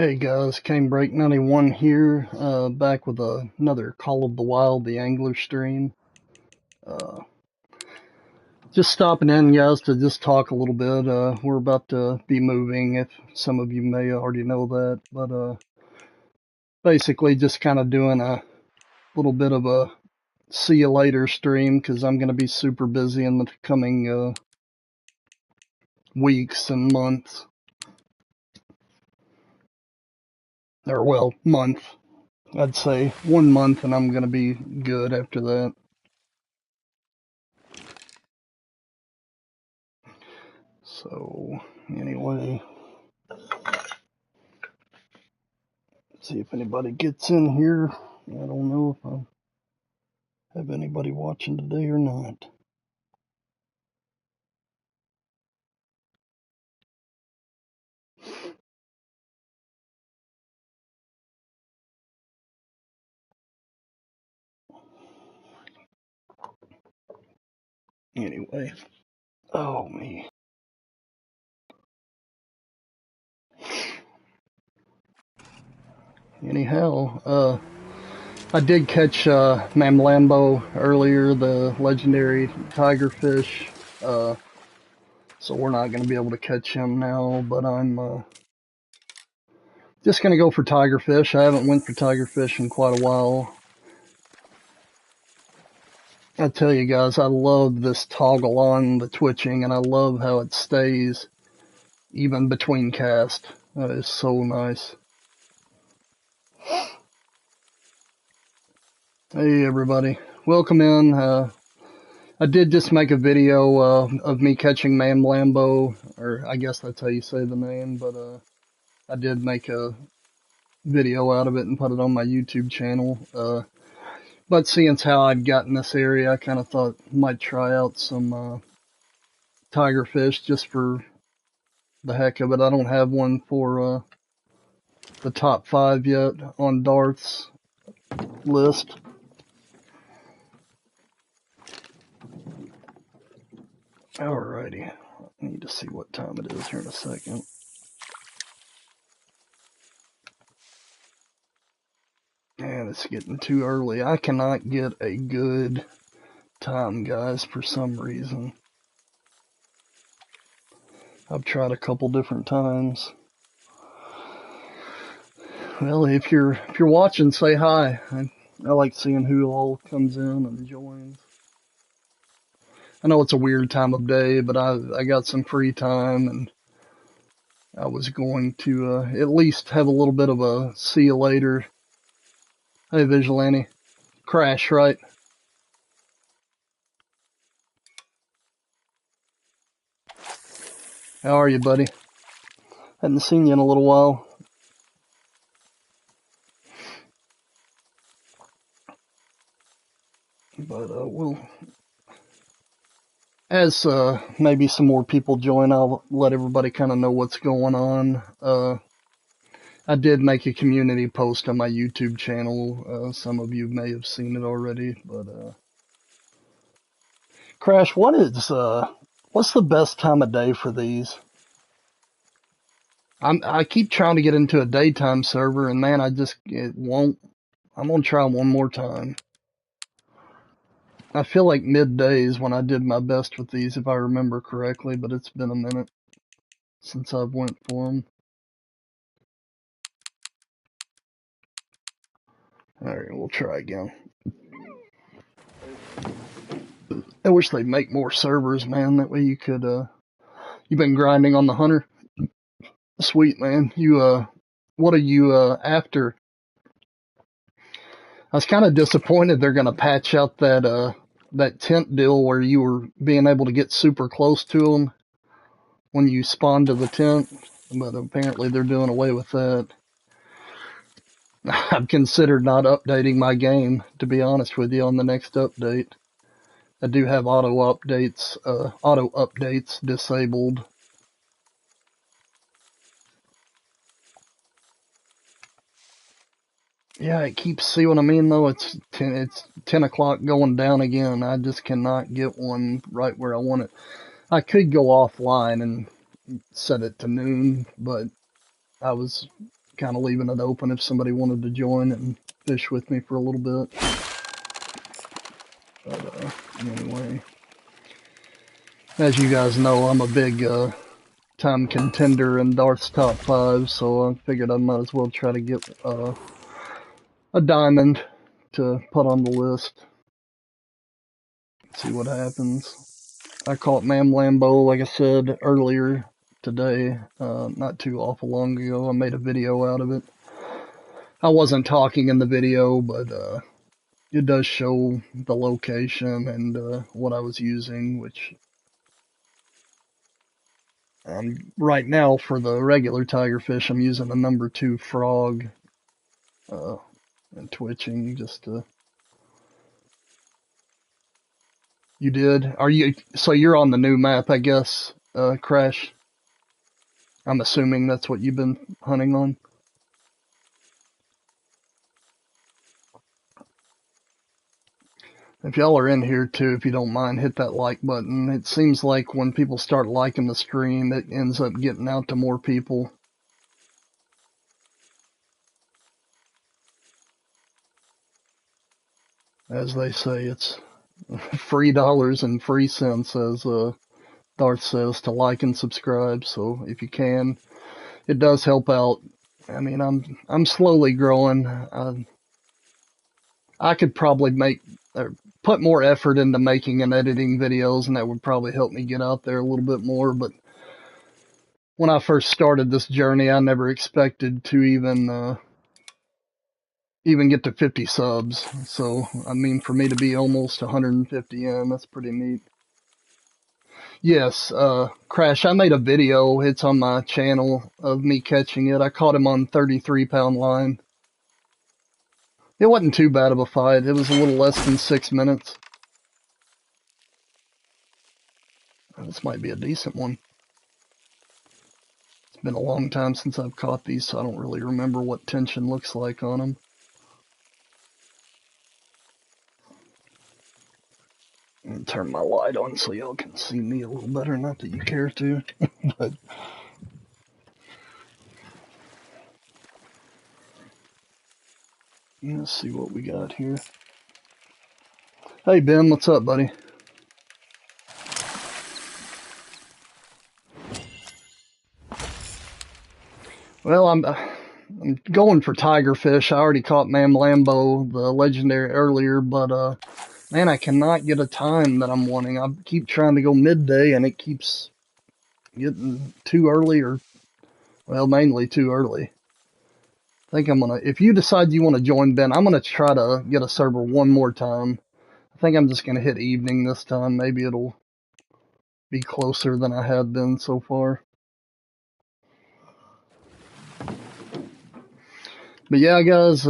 Hey guys, Canebrake 91 here, back with another Call of the Wild, the Angler stream. Uh, just stopping in, guys, to just talk a little bit. We're about to be moving, if some of you may already know that, but basically just kind of doing a little bit of a see you later stream, because I'm going to be super busy in the coming weeks and months. Or, well, month. I'd say 1 month, and I'm going to be good after that. So, anyway, see if anybody gets in here. I don't know if I have anybody watching today or not. Anyway, oh me. Anyhow, I did catch Mamlambo earlier, the legendary tigerfish. So we're not going to be able to catch him now, but I'm just going to go for tigerfish. I haven't went for tigerfish in quite a while. I tell you guys, I love this toggle on the twitching, and I love how it stays even between casts. That is so nice. Hey everybody, welcome in. I did just make a video of me catching Mamlambo, or I guess that's how you say the name, but I did make a video out of it and put it on my YouTube channel. But seeing as how I'd gotten this area, I kind of thought I might try out some tigerfish just for the heck of it. I don't have one for the top 5 yet on Darth's list. Alrighty, I need to see what time it is here in a second. Man, it's getting too early. I cannot get a good time, guys, for some reason. I've tried a couple different times. Well, if you're watching, say hi. I like seeing who all comes in and joins. I know it's a weird time of day, but I got some free time, and I was going to at least have a little bit of a see you later. Hey, Vigilante. Crash, right? How are you, buddy? Hadn't seen you in a little while. But we'll, as maybe some more people join, I'll let everybody kind of know what's going on. I did make a community post on my YouTube channel. Some of you may have seen it already, but Crash, what's the best time of day for these? I keep trying to get into a daytime server, and man, it won't. I'm gonna try one more time. I feel like middays when I did my best with these, if I remember correctly, but it's been a minute since I've went for them. Alright, we'll try again. I wish they'd make more servers, man. That way you could, you've been grinding on the hunter? Sweet, man. What are you, after? I was kind of disappointed they're gonna patch out that tent deal where you were being able to get super close to them when you spawned to the tent, but apparently they're doing away with that. I've considered not updating my game, to be honest with you, on the next update. I do have auto updates disabled. Yeah, it keeps, see what I mean though? It's 10 o'clock going down again. I just cannot get one right where I want it. I could go offline and set it to noon, but I was kind of leaving it open if somebody wanted to join and fish with me for a little bit. But anyway, as you guys know, I'm a big time contender in Darth's top 5, so I figured I might as well try to get a diamond to put on the list. See what happens. I caught Mam Lambo, like I said earlier today, not too awful long ago. I made a video out of it. I wasn't talking in the video, but it does show the location and what I was using, which right now for the regular tigerfish, I'm using a number 2 frog and twitching just to. You did? Are you? So you're on the new map, I guess, Crash? I'm assuming that's what you've been hunting on. If y'all are in here too, if you don't mind, hit that like button. It seems like when people start liking the stream, it ends up getting out to more people. As they say, it's free dollars and free cents, as Darth says, to like and subscribe. So if you can, it does help out. I mean, I'm slowly growing. I could probably put more effort into making and editing videos, and that would probably help me get out there a little bit more. But when I first started this journey, I never expected to even get to 50 subs. So, I mean, for me to be almost 150 in, that's pretty neat. Yes, Crash, I made a video. It's on my channel of me catching it. I caught him on 33-pound line. It wasn't too bad of a fight. It was a little less than 6 minutes. This might be a decent one. It's been a long time since I've caught these, so I don't really remember what tension looks like on them. I'm gonna turn my light on so y'all can see me a little better. Not that you care to, but let's see what we got here. Hey Ben, what's up, buddy? Well, I'm going for tigerfish. I already caught Mam Lambo, the legendary, earlier, but man, I cannot get a time that I'm wanting. I keep trying to go midday, and it keeps getting too early, or well, mainly too early. I think I'm gonna. If you decide you want to join, Ben, I'm gonna try to get a server one more time. I think I'm just gonna hit evening this time. Maybe it'll be closer than I have been so far. But yeah, guys,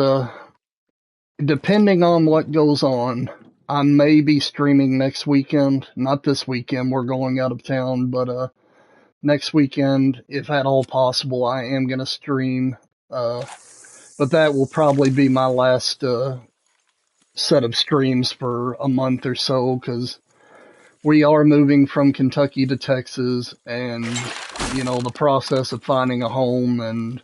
depending on what goes on, I may be streaming next weekend. Not this weekend, we're going out of town, but next weekend, if at all possible, I am going to stream. But that will probably be my last set of streams for a month or so, because we are moving from Kentucky to Texas, and, you know, the process of finding a home and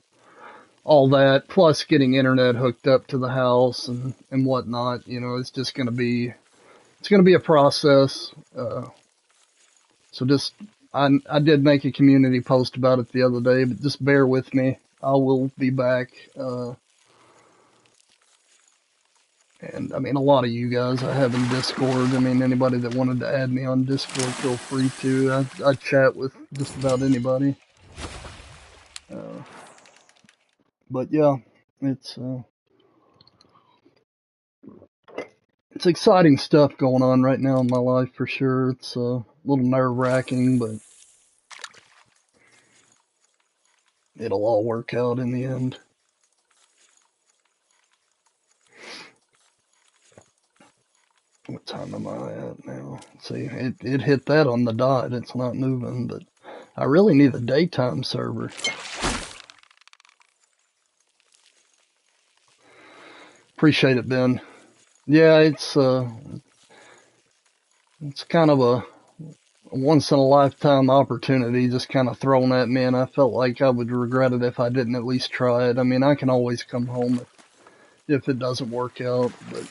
all that, plus getting internet hooked up to the house and whatnot, you know, it's just going to be, it's going to be a process. So just, I did make a community post about it the other day, but just bear with me. I will be back. And I mean, a lot of you guys I have in Discord. I mean, anybody that wanted to add me on Discord, feel free to. I chat with just about anybody. But yeah, it's exciting stuff going on right now in my life for sure. It's a little nerve-wracking, but it'll all work out in the end. What time am I at now? See, it hit that on the dot. It's not moving, but I really need a daytime server. Appreciate it, Ben. Yeah, it's kind of once in a lifetime opportunity just kind of thrown at me, and I felt like I would regret it if I didn't at least try it. I mean, I can always come home if it doesn't work out, but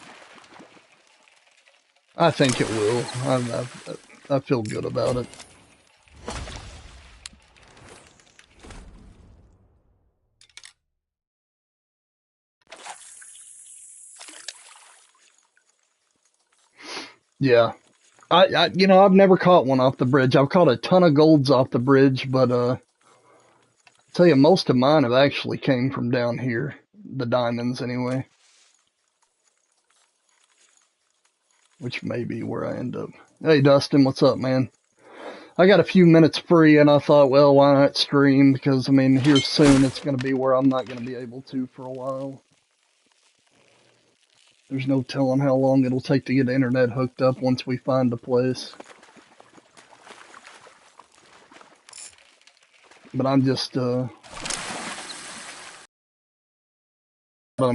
I think it will. I feel good about it. Yeah. I've never caught one off the bridge. I've caught a ton of golds off the bridge, but tell you, most of mine have actually came from down here. The diamonds, anyway, which may be where I end up. Hey, Dustin, what's up, man? I got a few minutes free, and I thought, well, why not stream? Because, I mean, here soon it's going to be where I'm not going to be able to for a while. There's no telling how long it'll take to get the internet hooked up once we find a place. But I'm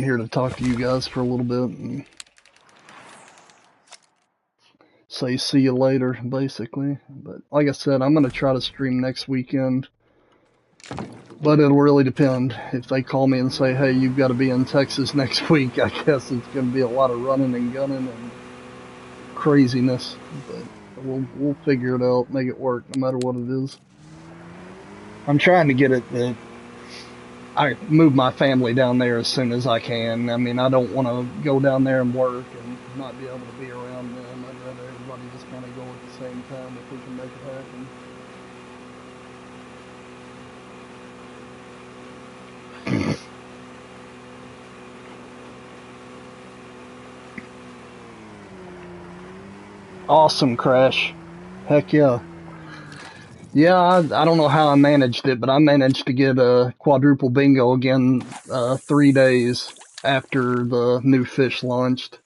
here to talk to you guys for a little bit and say see you later, basically. But like I said, I'm going to try to stream next weekend. But it'll really depend. If they call me and say, hey, you've got to be in Texas next week, I guess it's going to be a lot of running and gunning and craziness. But we'll figure it out, make it work, no matter what it is. I'm trying to get it that I move my family down there as soon as I can. I mean, I don't want to go down there and work and not be able to be around them. I'd rather everybody just kind of go at the same time if we can make it happen. Awesome, Crash. Heck yeah. Yeah, I don't know how I managed it, but I managed to get a quadruple bingo again 3 days after the new fish launched.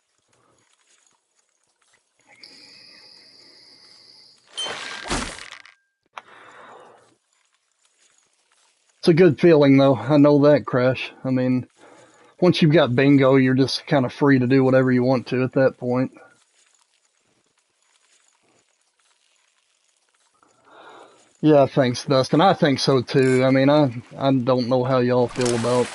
It's a good feeling, though. I know that, Crash. I mean, once you've got bingo, you're just kind of free to do whatever you want to at that point. Yeah, thanks, Dustin. I think so too. I mean, I don't know how y'all feel about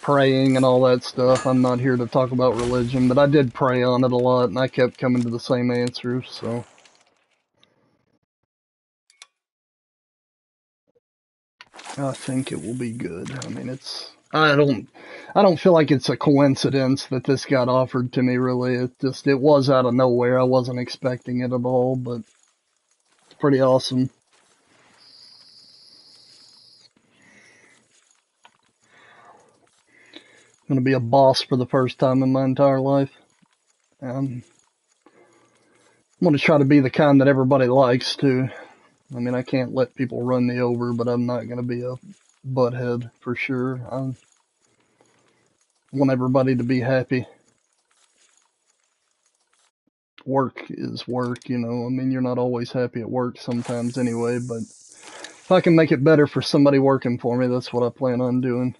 praying and all that stuff. I'm not here to talk about religion, but I did pray on it a lot, and I kept coming to the same answer. So I think it will be good. I mean, I don't feel like it's a coincidence that this got offered to me. Really, it was out of nowhere. I wasn't expecting it at all, but it's pretty awesome. I'm gonna be a boss for the first time in my entire life. Um, I'm gonna try to be the kind that everybody likes too. I mean, I can't let people run me over, but I'm not gonna be a butthead for sure. I want everybody to be happy. Work is work, you know. I mean, you're not always happy at work sometimes anyway, but if I can make it better for somebody working for me, that's what I plan on doing.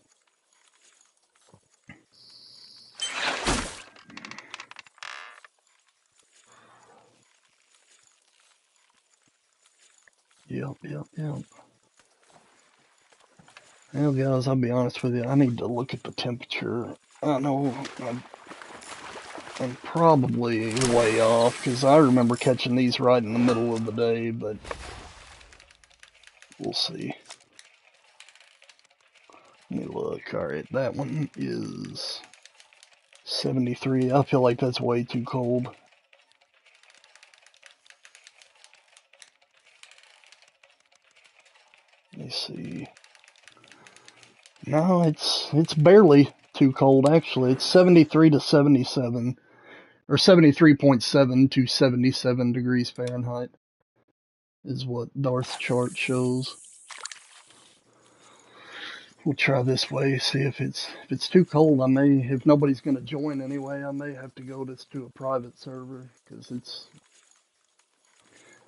Yep. Well, guys, I'll be honest with you. I need to look at the temperature. I know I'm probably way off because I remember catching these right in the middle of the day, but we'll see. Let me look. Alright, that one is 73. I feel like that's way too cold. Let me see. No, it's barely too cold actually. It's 73 to 77 or 73.7 to 77 degrees Fahrenheit is what Darth's chart shows. We'll try this way, see if it's too cold. I may, if nobody's going to join anyway, I may have to go to a private server because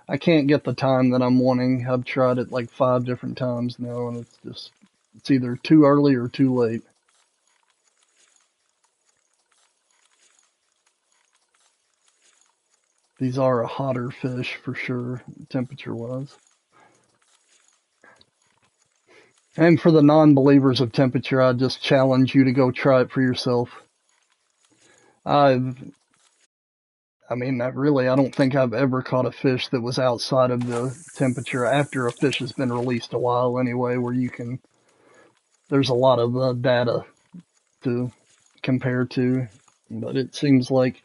I can't get the time that I'm wanting. I've tried it like 5 different times now, and it's either too early or too late. These are a hotter fish for sure, temperature-wise. And for the non-believers of temperature, I just challenge you to go try it for yourself. I mean, I don't think I've ever caught a fish that was outside of the temperature after a fish has been released a while anyway, where there's a lot of data to compare to. But it seems like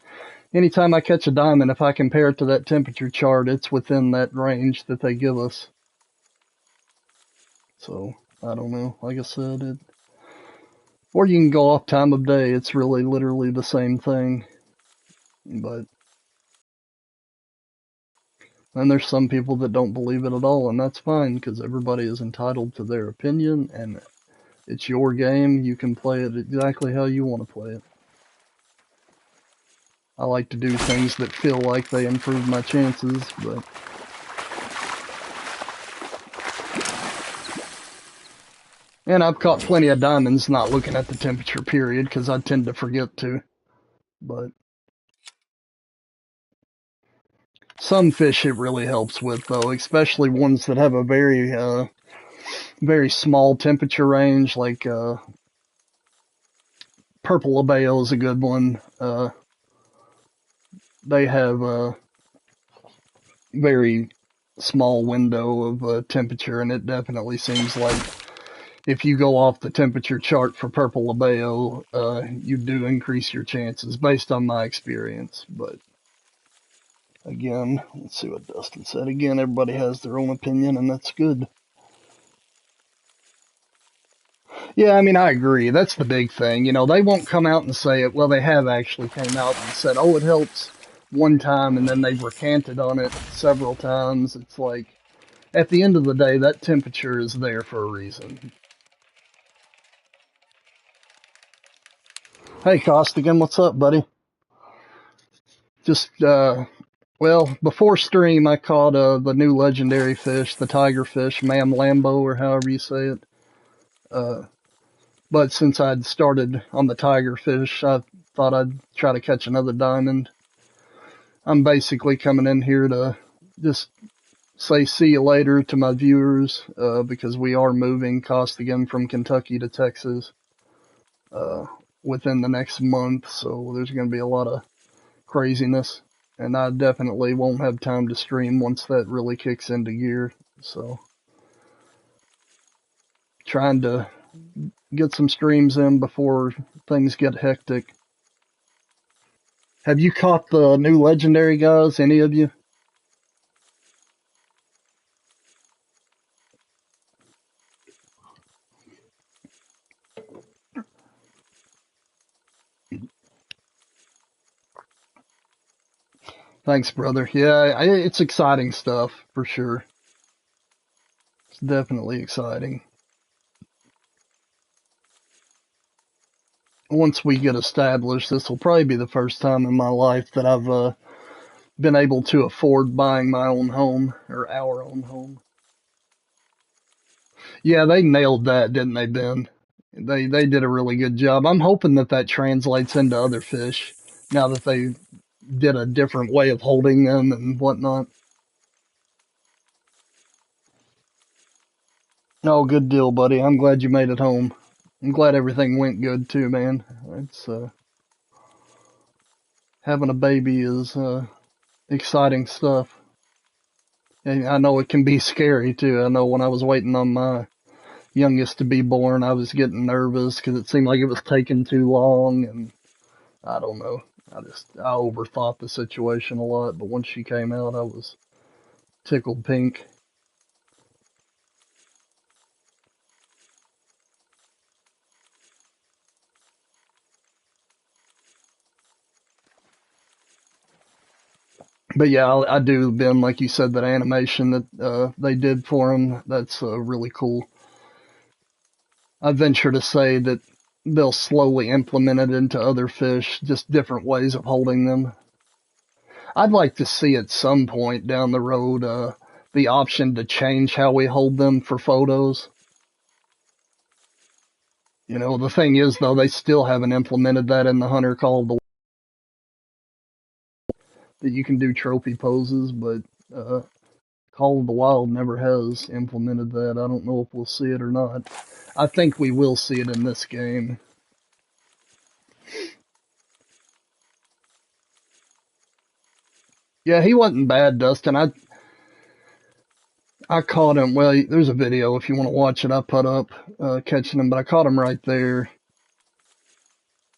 anytime I catch a diamond, if I compare it to that temperature chart, it's within that range that they give us. So, I don't know. Like I said, or you can go off time of day. It's really literally the same thing. But then there's some people that don't believe it at all, and that's fine, because everybody is entitled to their opinion, and it's your game. You can play it exactly how you want to play it. I like to do things that feel like they improve my chances, but and I've caught plenty of diamonds not looking at the temperature period, because I tend to forget to. But some fish it really helps with, though, especially ones that have a very small temperature range, like purple labeo is a good one. They have a very small window of temperature, and it definitely seems like if you go off the temperature chart for purple labeo, you do increase your chances based on my experience. But again, let's see what Dustin said. Again, everybody has their own opinion, and that's good. Yeah, I mean, I agree. That's the big thing. You know, they won't come out and say it. Well, they have actually came out and said, oh, it helps one time, and then they've recanted on it several times. It's like, at the end of the day, that temperature is there for a reason. Hey, Costigan, what's up, buddy? Just, well, before stream, I caught the new legendary fish, the tiger fish, Mam Lambo, or however you say it. But since I'd started on the tiger fish, I thought I'd try to catch another diamond. I'm basically coming in here to just say see you later to my viewers, because we are moving Costigan from Kentucky to Texas within the next month, so there's going to be a lot of craziness, and I definitely won't have time to stream once that really kicks into gear, so trying to get some streams in before things get hectic. Have you caught the new legendary guys, any of you? Thanks, brother. Yeah, it's exciting stuff, for sure. It's definitely exciting. Once we get established, this will probably be the first time in my life that I've been able to afford buying my own home, or our own home. Yeah, they nailed that, didn't they, Ben? They did a really good job. I'm hoping that that translates into other fish now that they did a different way of holding them and whatnot. Oh, good deal, buddy. I'm glad you made it home. I'm glad everything went good too, man. It's having a baby is exciting stuff. And I know it can be scary too. I know when I was waiting on my youngest to be born, I was getting nervous because it seemed like it was taking too long, and I don't know. I overthought the situation a lot, but once she came out, I was tickled pink. But yeah, I do, Ben, like you said, that animation that they did for him, that's really cool. I venture to say that they'll slowly implement it into other fish, just different ways of holding them. I'd like to see at some point down the road the option to change how we hold them for photos. You know, the thing is, though, they still haven't implemented that in the Hunter Call of the that you can do trophy poses, but Call of the Wild never has implemented that. I don't know if we'll see it or not. I think we will see it in this game. Yeah, he wasn't bad, Dustin. I caught him. Well, there's a video if you want to watch it. I put up catching him, but I caught him right there.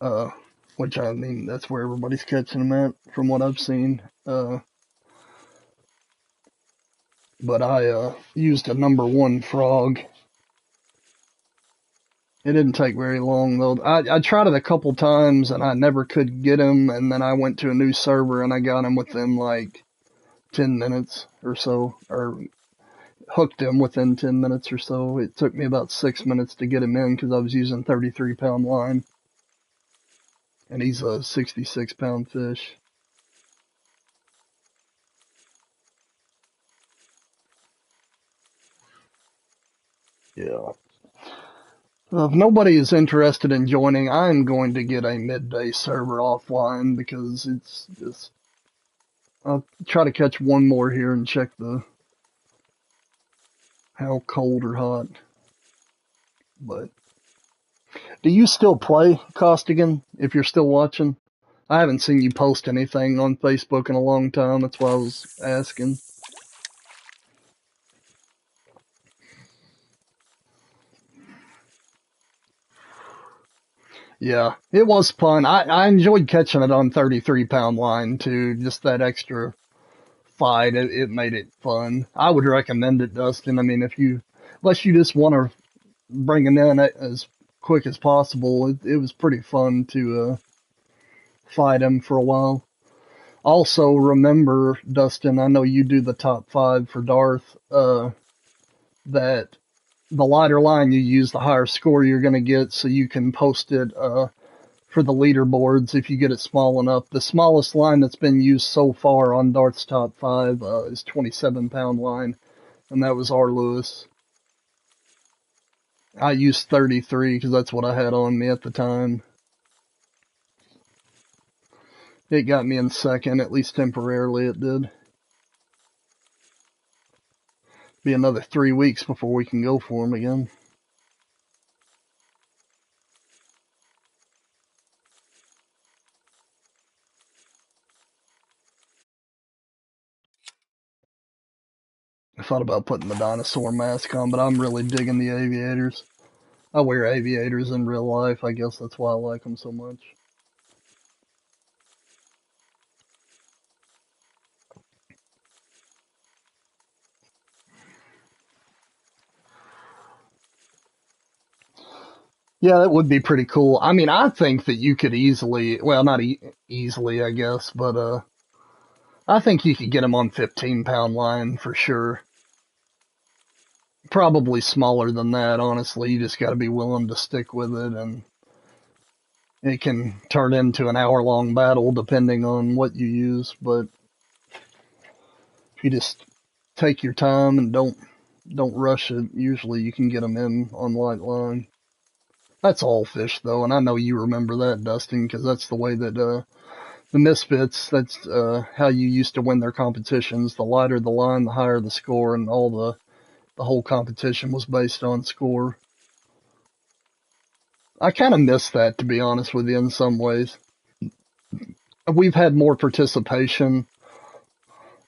Uh, which I mean, that's where everybody's catching him at, from what I've seen. But I used a #1 frog. It didn't take very long though. I tried it a couple times and I never could get him. And then I went to a new server and I got him within like 10 minutes or so, or hooked him within 10 minutes or so. It took me about 6 minutes to get him in because I was using 33-pound line. And he's a 66-pound fish. Yeah. If nobody is interested in joining, I'm going to get a midday server offline because it's just. I'll try to catch one more here and check how cold or hot. But do you still play Costigan if you're still watching? I haven't seen you post anything on Facebook in a long time. That's why I was asking. Yeah, it was fun. I enjoyed catching it on 33-pound line too. Just that extra fight, it made it fun. I would recommend it, Dustin. I mean, unless you just want to bring it in as quick as possible, it was pretty fun to fight him for a while. Also, remember, Dustin, I know you do the top 5 for Darth, that the lighter line you use, the higher score you're going to get, so you can post it for the leaderboards if you get it small enough. The smallest line that's been used so far on Darth's top 5 is 27-pound line, and that was R. Lewis. I used 33 because that's what I had on me at the time. It got me in second, at least temporarily it did. Be another 3 weeks before we can go for him again. I thought about putting the dinosaur mask on, but I'm really digging the aviators. I wear aviators in real life. I guess that's why I like them so much. Yeah, that would be pretty cool. I mean, I think that you could easily, well, not easily, I guess, but I think you could get them on 15-pound line for sure. Probably smaller than that, honestly. You just got to be willing to stick with it, and it can turn into an hour-long battle depending on what you use. But if you just take your time and don't rush it, usually you can get them in on light line. That's all fish, though, and I know you remember that, Dustin, because that's the way that the Misfits, that's how you used to win their competitions. The lighter the line, the higher the score, and all the whole competition was based on score. I kind of miss that, to be honest with you, in some ways. We've had more participation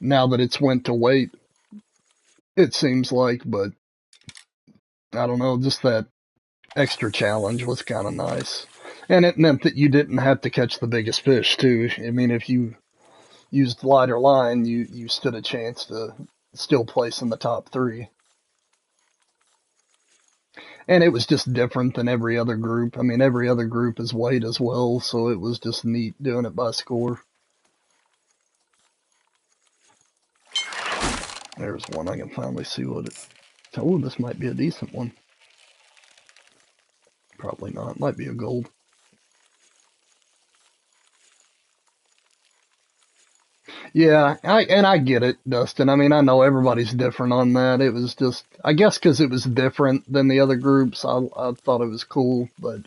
now that it's went to weight, it seems like, but I don't know, just that extra challenge was kind of nice. And it meant that you didn't have to catch the biggest fish, too. I mean, if you used lighter line, you stood a chance to still place in the top 3. And it was just different than every other group. I mean, every other group is weight as well, so it was just neat doing it by score. There's one. I can finally see what it... Oh, this might be a decent one. Probably not. Might be a gold. Yeah, I get it, Dustin. I mean, I know everybody's different on that. It was just, I guess because it was different than the other groups, I thought it was cool, but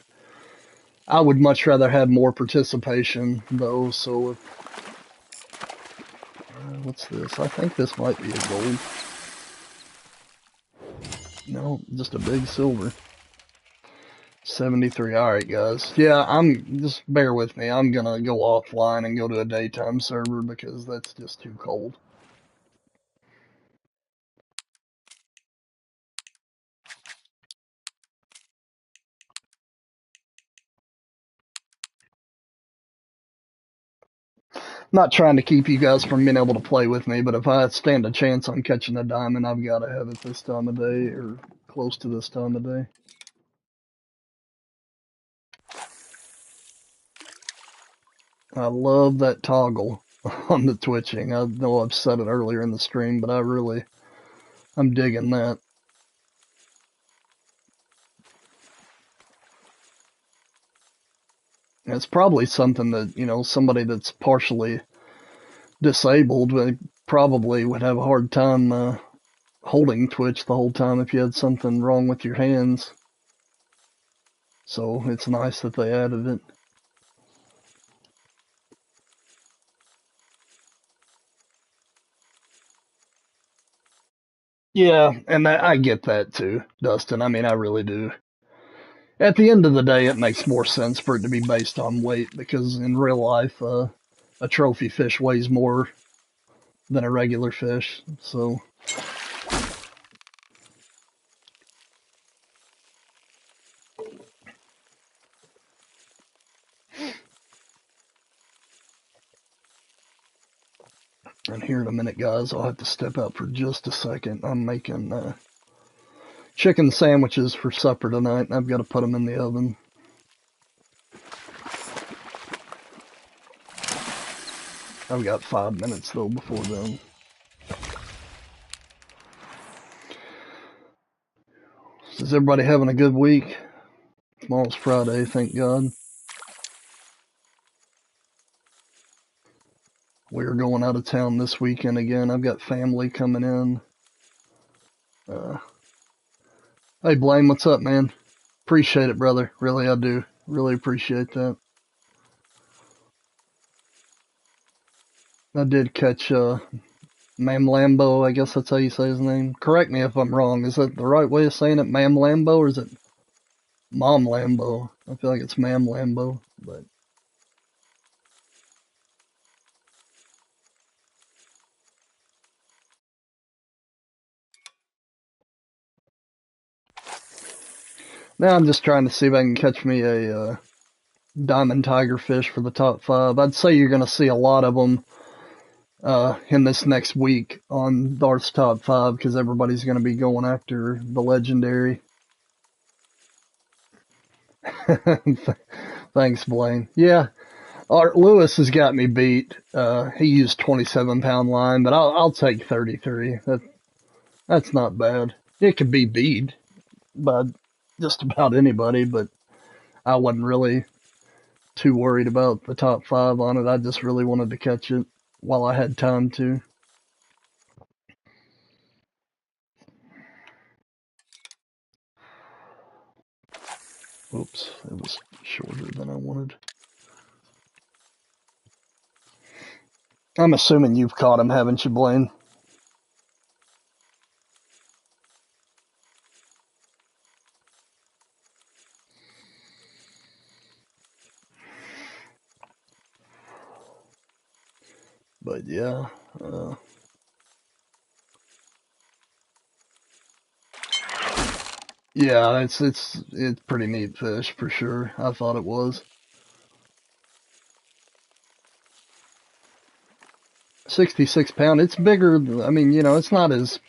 I would much rather have more participation, though, so What's this? I think this might be a gold. No, just a big silver. 73. Alright, guys. Yeah, just bear with me. I'm gonna go offline and go to a daytime server because that's just too cold. Not trying to keep you guys from being able to play with me, but if I stand a chance on catching a diamond, I've got to have it this time of day or close to this time of day. I love that toggle on the twitching. I know I've said it earlier in the stream, but I'm digging that. It's probably something that, somebody that's partially disabled probably would have a hard time holding Twitch the whole time if you had something wrong with your hands. So it's nice that they added it. Yeah, and I get that too, Dustin. I mean, I really do. At the end of the day, it makes more sense for it to be based on weight because in real life, a trophy fish weighs more than a regular fish. So, and here in a minute, guys, I'll have to step out for just a second. I'm making chicken sandwiches for supper tonight, and I've got to put them in the oven. I've got 5 minutes, though, before then. Is everybody having a good week? Tomorrow's Friday, thank God. We're going out of town this weekend again. I've got family coming in. Hey, Blaine, what's up, man? Appreciate it, brother. Really, I do. Really appreciate that. I did catch Mam Lambo, I guess that's how you say his name. Correct me if I'm wrong. Is that the right way of saying it, Mam Lambo, or is it Mom Lambo? I feel like it's Mam Lambo, but now I'm just trying to see if I can catch me a diamond tiger fish for the top 5. I'd say you're going to see a lot of them in this next week on Darth's top 5 because everybody's going to be going after the legendary. Thanks, Blaine. Yeah, Art Lewis has got me beat. He used 27-pound line, but I'll take 33. That's not bad. It could be beat by just about anybody, but I wasn't really too worried about the top 5 on it. I just really wanted to catch it while I had time to. Oops, it was shorter than I wanted. I'm assuming you've caught him, haven't you, Blaine? But yeah, yeah, it's pretty neat fish for sure. I thought it was. 66-pound. It's bigger. I mean, it's not as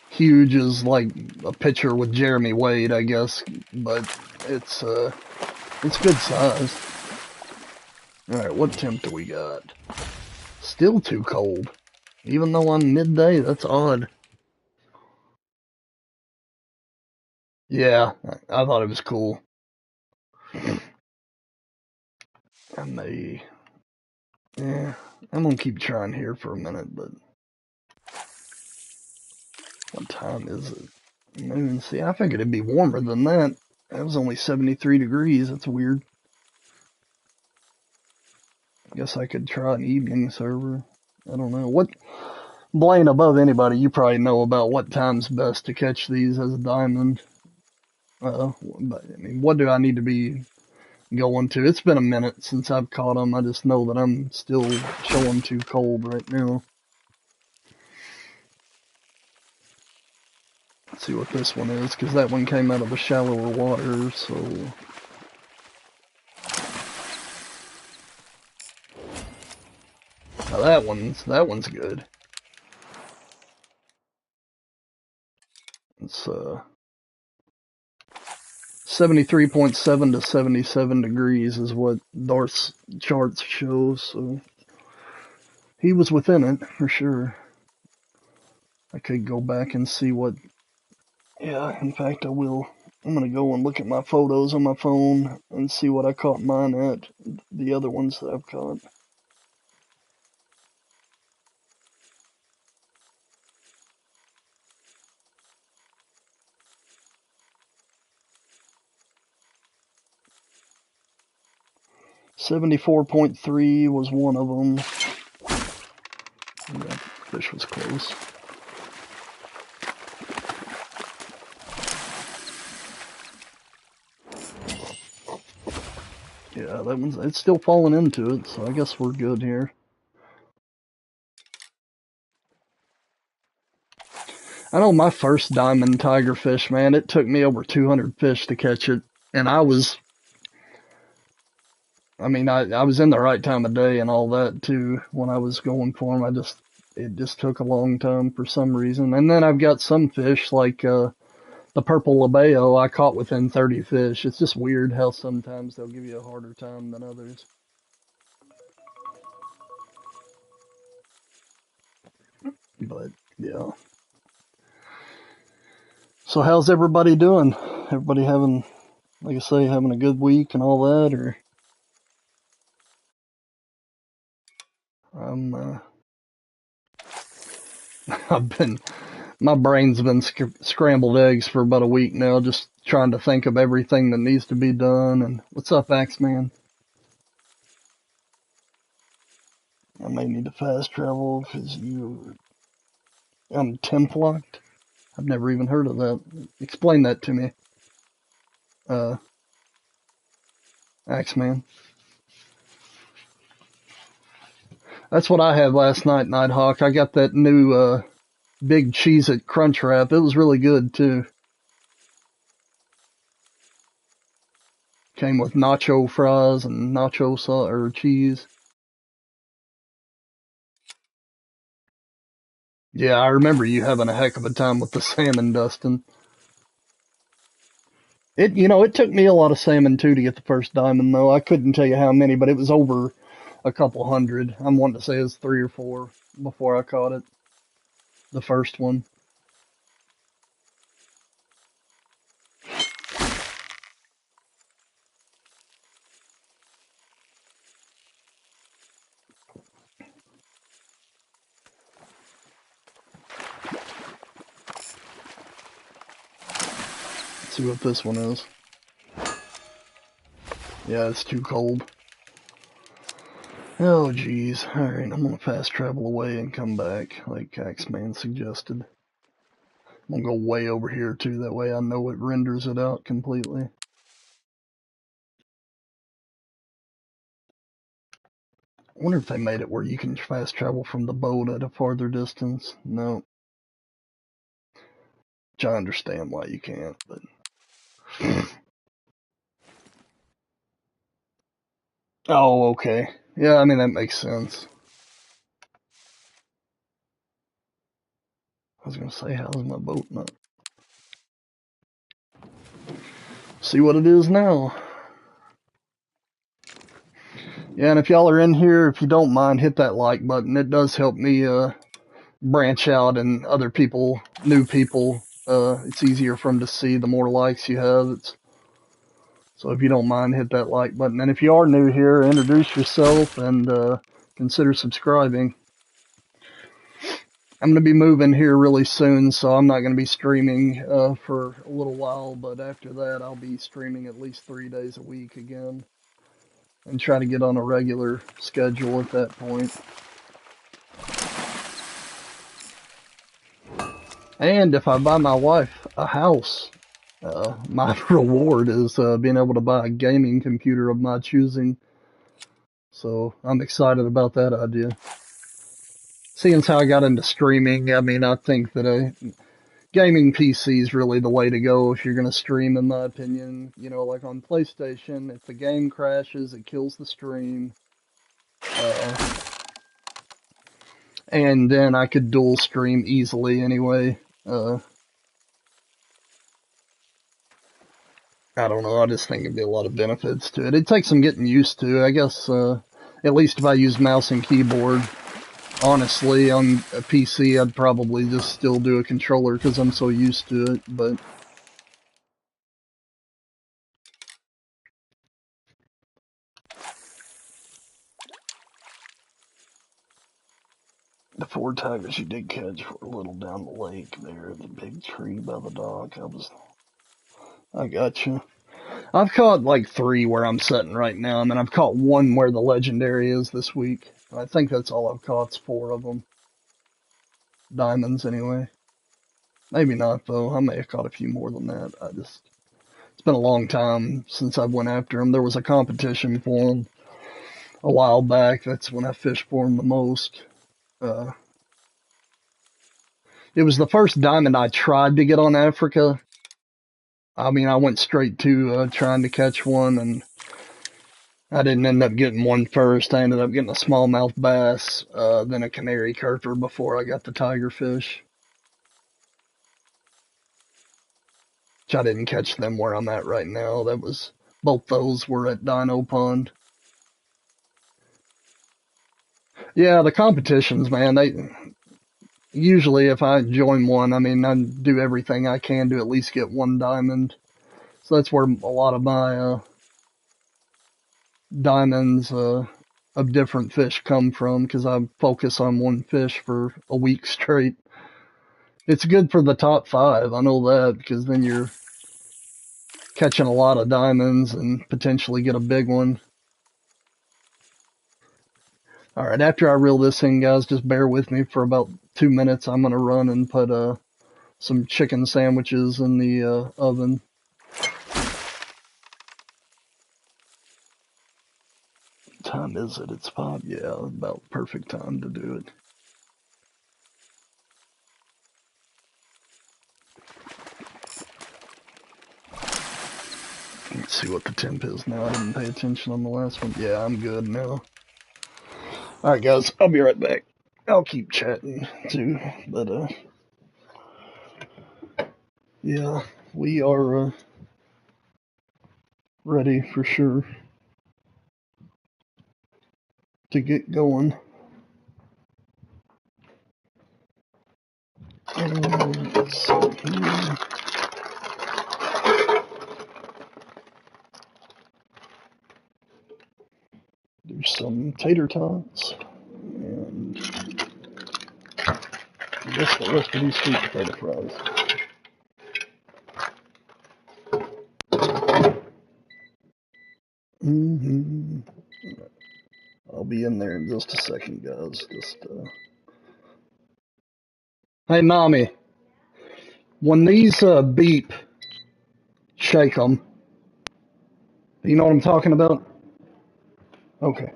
huge as like a pitcher with Jeremy Wade, I guess, but it's good size. All right, what temp do we got? Still too cold, even though on midday. That's odd. Yeah, I thought it was cool. I may, yeah, I'm gonna keep trying here for a minute, but what time is it? Noon. See, I figured it'd be warmer than that. It was only 73 degrees. That's weird. Guess I could try an evening server. I don't know. What, Blaine, above anybody, you probably know about what time's best to catch these as a diamond. But, I mean, what do I need to be going to? It's been a minute since I've caught them. I just know that I'm still showing too cold right now. Let's see what this one is, because that one came out of the shallower water, so... Now that one's good. It's 73.7 to 77 degrees is what Darth's charts show, so he was within it for sure. I could go back and see what. Yeah, in fact, I will. I'm gonna go and look at my photos on my phone and see what I caught mine at. The other ones that I've caught. .3 was one of them. That fish was close. Yeah, that one's, it's still falling into it, so I guess we're good here. I know my first diamond tigerfish, man, it took me over 200 fish to catch it. And I was in the right time of day and all that too when I was going for them. It just took a long time for some reason. And then I've got some fish like, the purple labeo I caught within 30 fish. It's just weird how sometimes they'll give you a harder time than others. But, yeah. So how's everybody doing? Everybody having, like I say, having a good week and all that, or I'm I've been my brain's been scrambled eggs for about a week now, just trying to think of everything that needs to be done. And what's up, Axeman? I may need to fast travel because I'm temp locked. I've never even heard of that. Explain that to me, uh, Axeman. That's what I had last night, Nighthawk. I got that new big Cheez-It Crunch Wrap. It was really good too. Came with nacho fries and nacho sauce or cheese. Yeah, I remember you having a heck of a time with the salmon, Dustin. It took me a lot of salmon too to get the first diamond though. I couldn't tell you how many, but it was over a couple hundred. I'm wanting to say it was 3 or 4 before I caught it. The first one. Let's see what this one is. Yeah, it's too cold. Oh, geez. Alright, I'm gonna fast travel away and come back, like Axeman suggested. I'm gonna go way over here, too. That way I know it renders it out completely. I wonder if they made it where you can fast travel from the boat at a farther distance. No. Which I understand why you can't, but... Oh, okay. Yeah, I mean, that makes sense. I was gonna say, how's my boat not? See what it is now. Yeah, and if y'all are in here, if you don't mind, hit that like button. It does help me branch out and other people, new people, it's easier for them to see the more likes you have. So if you don't mind, hit that like button. And if you are new here, introduce yourself and consider subscribing. I'm going to be moving here really soon, so I'm not going to be streaming for a little while, but after that I'll be streaming at least 3 days a week again and try to get on a regular schedule at that point. And if I buy my wife a house, my reward is being able to buy a gaming computer of my choosing. So I'm excited about that idea. Seeing as how I got into streaming, I mean, I think that a gaming PC is really the way to go if you're going to stream, in my opinion. You know, like on PlayStation, if the game crashes, it kills the stream. Uh, and then I could dual stream easily anyway. I don't know. I just think it'd be a lot of benefits to it. It takes some getting used to. I guess, at least if I use mouse and keyboard. Honestly, on a PC, I'd probably just still do a controller because I'm so used to it. But the 4 tigers you did catch were a little down the lake there, the big tree by the dock. I got you. I've caught like 3 where I'm sitting right now, and then I've caught 1 where the legendary is this week. I think that's all I've caught. 4 of them. Diamonds, anyway. Maybe not, though. I may have caught a few more than that. It's been a long time since I went after them. There was a competition for them a while back. That's when I fished for them the most. Uh, it was the first diamond I tried to get on Africa. I mean, I went straight to trying to catch one, and I didn't end up getting one first. I ended up getting a smallmouth bass, then a canary carper before I got the tigerfish. Which I didn't catch them where I'm at right now. Both those were at Dino Pond. Yeah, the competitions, man, usually if I join one, I mean, I do everything I can to at least get 1 diamond. So that's where a lot of my diamonds of different fish come from, because I focus on one fish for a week straight. It's good for the top 5, I know that, because then you're catching a lot of diamonds and potentially get a big one. Alright, after I reel this in, guys, just bear with me for about 2 minutes. I'm going to run and put some chicken sandwiches in the oven. What time is it? It's 5. Yeah, about perfect time to do it. Let's see what the temp is now. I didn't pay attention on the last one. Yeah, I'm good now. Alright, guys, I'll be right back. I'll keep chatting too, but yeah, we are ready for sure to get going. Let's see here. Do some tater tots, and I guess the rest of these sweet potato fries. Mm-hmm. I'll be in there in just a second, guys. Hey, mommy, when these beep, shake them. You know what I'm talking about? Okay.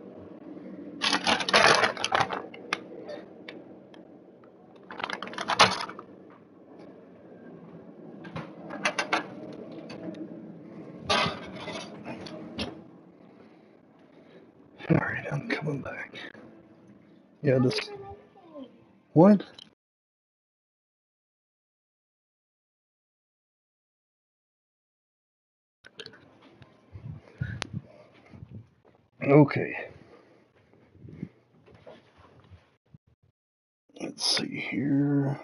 All right, I'm coming back. Yeah, just what? Okay. Let's see here.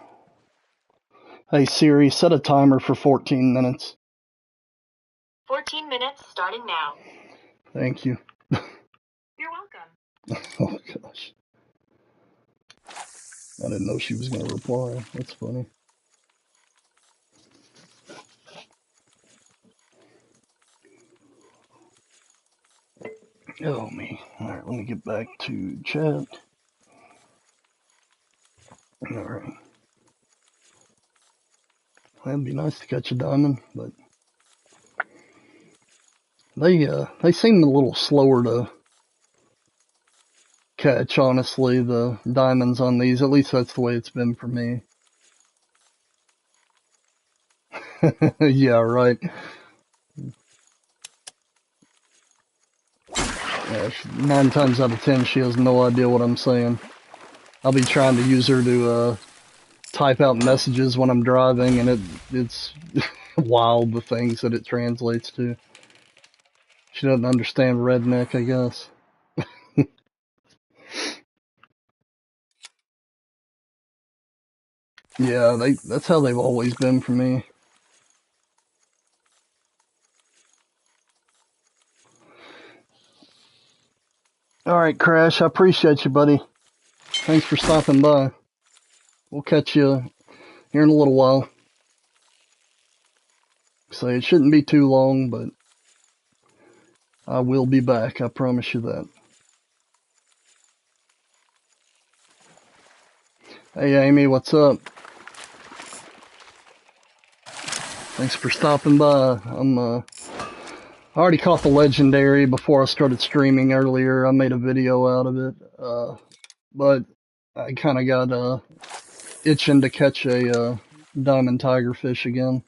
Hey Siri, set a timer for 14 minutes. 14 minutes starting now. Thank you. You're welcome. Oh gosh. I didn't know she was going to reply. That's funny. Oh me. Alright, let me get back to chat. Alright. It'd be nice to catch a diamond, but they seem a little slower to catch, honestly, the diamonds on these. At least that's the way it's been for me. Yeah, right. Yeah, 9 times out of 10, she has no idea what I'm saying. I'll be trying to use her to type out messages when I'm driving, and it's wild the things that it translates to. She doesn't understand redneck, I guess. Yeah, that's how they've always been for me. Alright, Crash, I appreciate you, buddy. Thanks for stopping by. We'll catch you here in a little while. So it shouldn't be too long, but I will be back. I promise you that. Hey, Amy, what's up? Thanks for stopping by. I already caught the legendary before I started streaming earlier. I made a video out of it. But I kind of got itching to catch a diamond tigerfish again.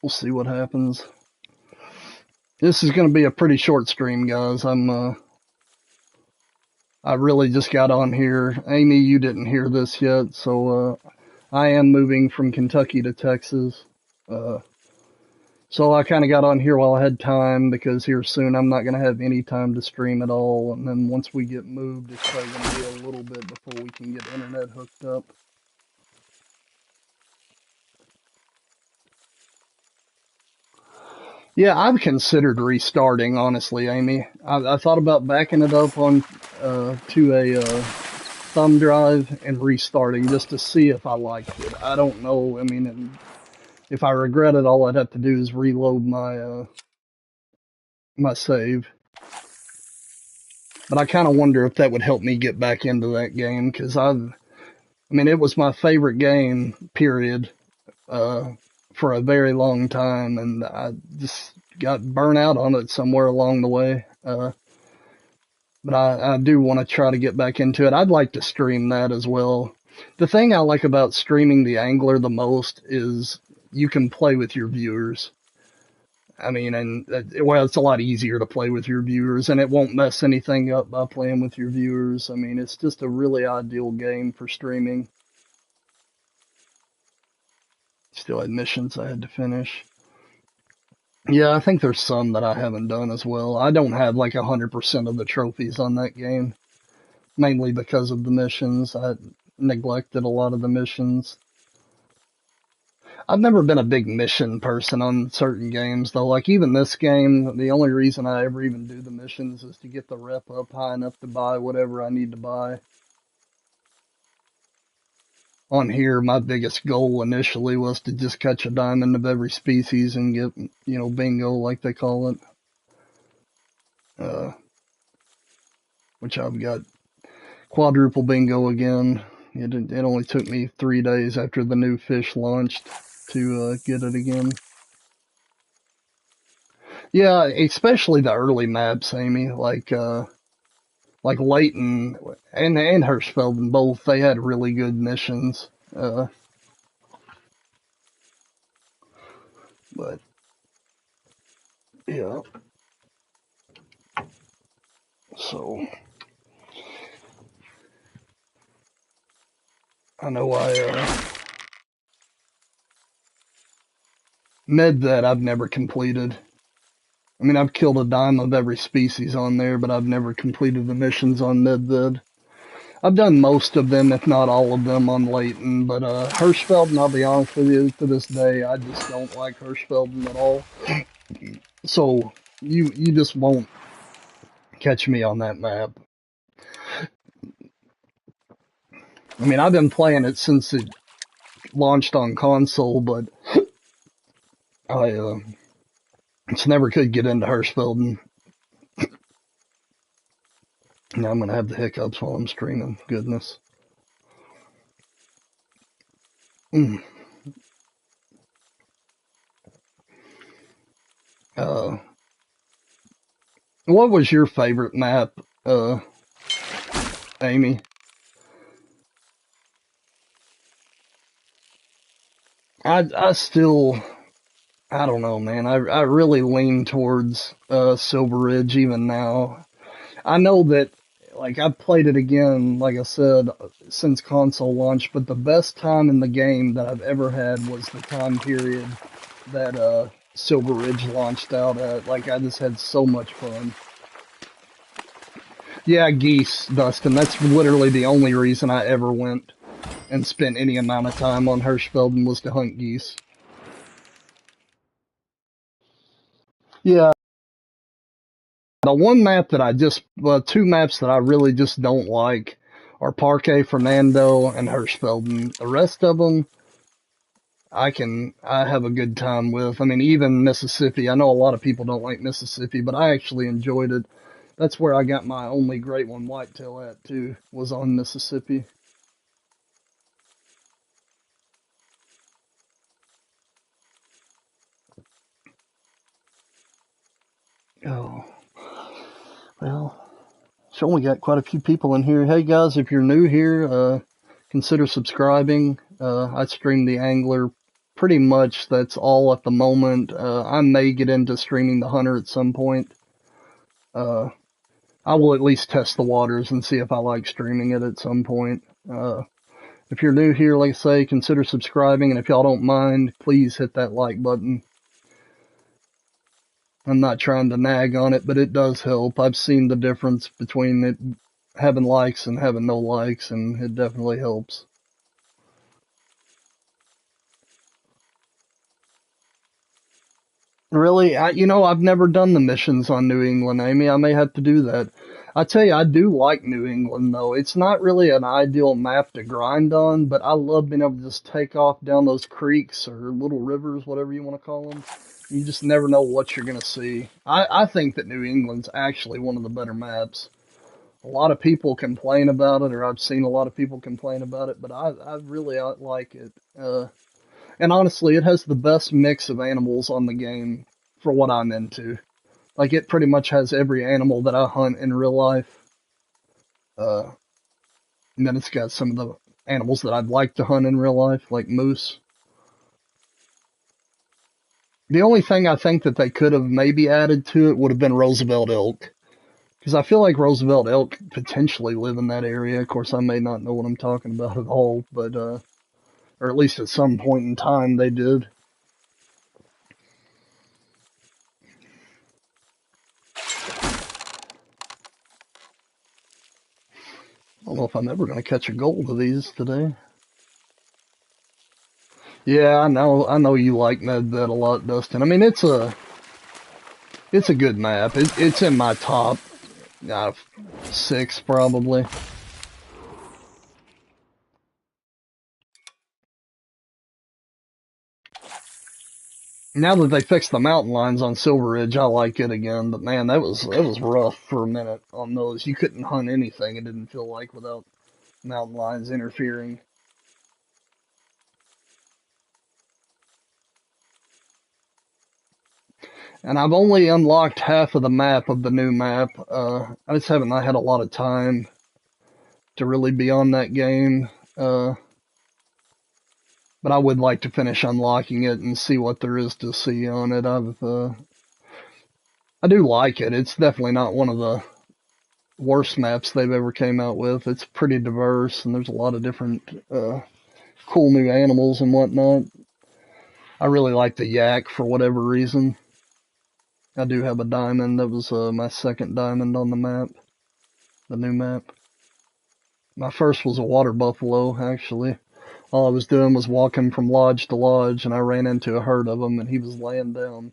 We'll see what happens. This is going to be a pretty short stream, guys. I really just got on here. Amy, you didn't hear this yet, so I am moving from Kentucky to Texas. So I kind of got on here while I had time, because here soon I'm not going to have any time to stream at all. And then once we get moved, it's probably going to be a little bit before we can get internet hooked up. Yeah, I've considered restarting, honestly, Amy. I thought about backing it up on to a thumb drive and restarting just to see if I liked it. I don't know. I mean, if I regret it, all I'd have to do is reload my my save. But I kind of wonder if that would help me get back into that game, because I mean, it was my favorite game, period, for a very long time, and I just got burnt out on it somewhere along the way. But I do want to try to get back into it. I'd like to stream that as well. The thing I like about streaming the Angler the most is you can play with your viewers. I mean, and well, it's a lot easier to play with your viewers, and it won't mess anything up by playing with your viewers. I mean, it's just a really ideal game for streaming. Still had missions I had to finish. Yeah, I think there's some that I haven't done as well. I don't have like 100% of the trophies on that game, mainly because of the missions. I neglected a lot of the missions. I've never been a big mission person on certain games, though. Like, even this game, the only reason I ever even do the missions is to get the rep up high enough to buy whatever I need to buy. On here, my biggest goal initially was to just catch a diamond of every species and get, bingo, like they call it. Which I've got quadruple bingo again. It only took me 3 days after the new fish launched to get it again. Yeah, especially the early maps, Amy, like Layton and Hirschfelden both, they had really good missions. But yeah, so I know med that I've never completed. I mean, I've killed a dime of every species on there, but I've never completed the missions on Medved. I've done most of them, if not all of them, on Layton, but Hirschfelden, I'll be honest with you, to this day, I just don't like Hirschfelden at all. So you just won't catch me on that map. I mean, I've been playing it since it launched on console, but I just never could get into Hirschfelden. Now I'm gonna have the hiccups while I'm streaming. Goodness. Mm. Uh, what was your favorite map, Amy? I still, I don't know, man. I really lean towards Silver Ridge even now. I know that, like, I've played it again, like I said, since console launch, but the best time in the game that I've ever had was the time period that Silver Ridge launched out at. Like, I just had so much fun. Yeah, geese, Dustin. That's literally the only reason I ever went and spent any amount of time on Hirschfelden was to hunt geese. Yeah, the one map that I just, well, two maps that I really just don't like are Parque Fernando and Hirschfelden. The rest of them, I have a good time with. I mean, even Mississippi. I know a lot of people don't like Mississippi, but I actually enjoyed it. That's where I got my only great one whitetail at too, was on Mississippi. Oh, well, it's only got quite a few people in here. Hey guys, if you're new here, consider subscribing. I stream the Angler pretty much. That's all at the moment. I may get into streaming the Hunter at some point. Uh, I will at least test the waters and see if I like streaming it at some point. If you're new here, like I say, consider subscribing, and if y'all don't mind, please hit that like button. I'm not trying to nag on it, but it does help. I've seen the difference between it having likes and having no likes, and it definitely helps. Really, I've never done the missions on New England, Amy. I may have to do that. I tell you, I do like New England, though. It's not really an ideal map to grind on, but I love being able to just take off down those creeks or little rivers, whatever you want to call them. You just never know what you're going to see. I think that New England's actually one of the better maps. A lot of people complain about it, or I've seen a lot of people complain about it, but I really like it. And honestly, it has the best mix of animals on the game for what I'm into. Like, it pretty much has every animal that I hunt in real life. Uh, and then it's got some of the animals that I'd like to hunt in real life, like moose. The only thing I think that they could have maybe added to it would have been Roosevelt elk. Because I feel like Roosevelt elk potentially live in that area. Of course, I may not know what I'm talking about at all, but, or at least at some point in time they did. I don't know if I'm ever going to catch a gold of these today. Yeah, I know you like Medved a lot, Dustin. I mean, it's a good map. It's in my top uh, six probably. Now that they fixed the mountain lines on Silver Ridge, I like it again. But man, that was rough for a minute on those. You couldn't hunt anything. It didn't feel like without mountain lines interfering. And I've only unlocked half of the map of the new map. I just haven't had a lot of time to really be on that game. But I would like to finish unlocking it and see what there is to see on it. I do like it. It's definitely not one of the worst maps they've ever came out with. It's pretty diverse and there's a lot of different cool new animals and whatnot. I really like the yak for whatever reason. I do have a diamond. That was my second diamond on the map, the new map. My first was a water buffalo, actually. All I was doing was walking from lodge to lodge, and I ran into a herd of them, and he was laying down.